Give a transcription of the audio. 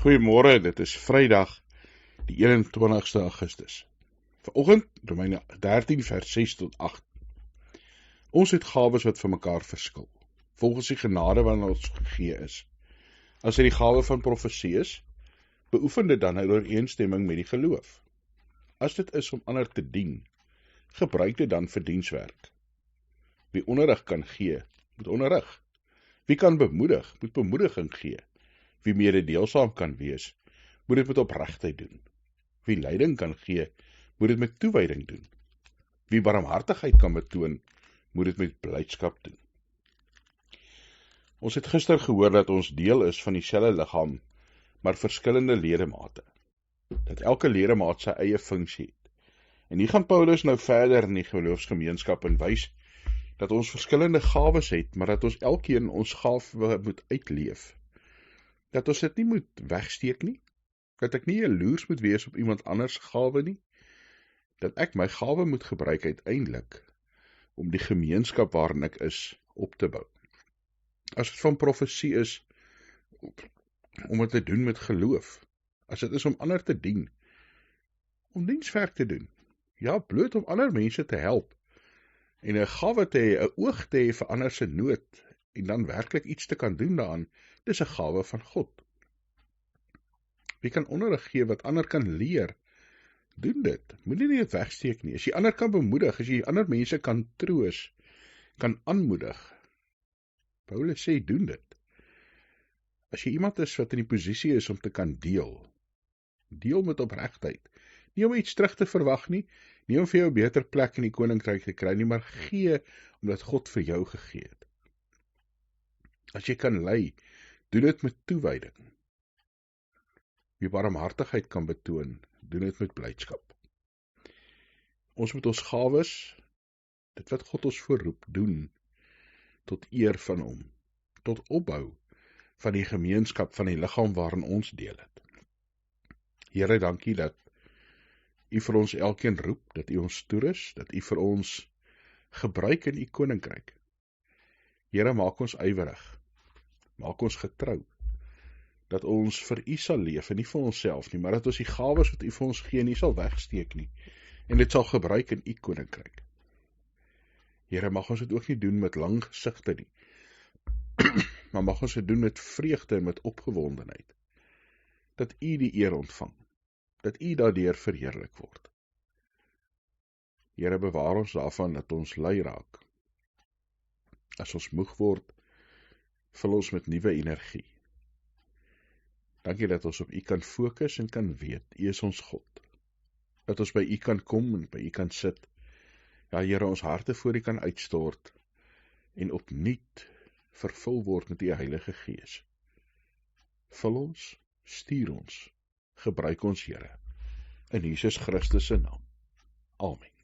Goeiemôre, dit is Vrydag, die 21ste Augustus. Vanoggend, Romeine 13 vers 6 tot 8. Ons het gawes wat vir mekaar verskil, volgens die genade wat ons gegee is. As dit die gawe van profesie is, beoefen dit dan in ooreenstemming met die geloof. As dit is om ander te dien, gebruik dit dan vir dienswerk. Wie onderrig kan gee, moet onderrig. Wie kan bemoedig, moet bemoediging gee. Wie mededeelsaam kan wees, moet dit met opregtheid doen. Wie leiding kan gee, moet dit met toewyding doen. Wie barmhartigheid kan betoon, moet dit met blydskap doen. Ons het gister gehoor dat ons deel is van dieselfde liggaam, maar verskillende ledemate. Dat elke ledemaat sy eie funksie het. En hier gaan Paulus nou verder in die geloofsgemeenskap en wys dat ons verskillende gawes het, maar dat ons elkeen ons gawe moet uitleef. Dat ons dit nie moet wegsteek nie, dat ek nie jaloers moet wees op iemand anders gawe nie, dat ek my gawe moet gebruik uiteindelik om die gemeenskap waarin ek is op te bou. As dit van profesie is, om dit te doen met geloof, as dit is om ander te dien, om dienswerk te doen, ja, bloot om ander mense te help, en 'n gawe te hê, 'n oog te hê vir ander se nood, en dan werklik iets te kan doen daaraan, dis 'n gawe van God. Wie kan onderrig gee wat ander kan leer, doen dit, moenie dit wegsteek nie. As jy ander kan bemoedig, as jy ander mense kan troos, kan aanmoedig, Paulus sê, doen dit. As jy iemand is wat in die posisie is om te kan deel met opregtheid, nie om iets terug te verwag nie, nie om vir jou 'n beter plek in die koninkryk te kry nie, maar gee omdat God vir jou gegee het. As jy kan lei, doen dit met toewyding. Wie barmhartigheid kan betoon, doen dit met blydskap. Ons moet ons gawes, dit wat God ons voorroep, doen, tot eer van hom, tot opbou van die gemeenskap van die liggaam waarin ons deel het. Here, dankie dat U vir ons elkeen roep, dat U ons toerus, dat U vir ons gebruik in U koninkryk. Here, maak ons ywerig, maak ons getrou, dat ons vir U sal leef, en nie vir onsself nie, maar dat ons die gawes wat U vir ons gee, nie sal wegsteek nie, en dit sal gebruik in U koninkryk. Here, mag ons dit ook nie doen met lang gesigte nie, maar mag ons dit doen met vreugde en met opgewondenheid, dat U die eer ontvang, dat U daardeur verheerlik word. Here, bewaar ons daarvan dat ons lui raak. As ons moeg word, vul ons met nuwe energie. Dankie dat ons op U kan fokus en kan weet, U is ons God. Dat ons by U kan kom en by U kan sit. Ja, Here, ons harte voor U kan uitstort en opnuut vervul word met U Heilige Gees. Vul ons, stuur ons, gebruik ons, Here, in Jesus Christus se naam. Amen.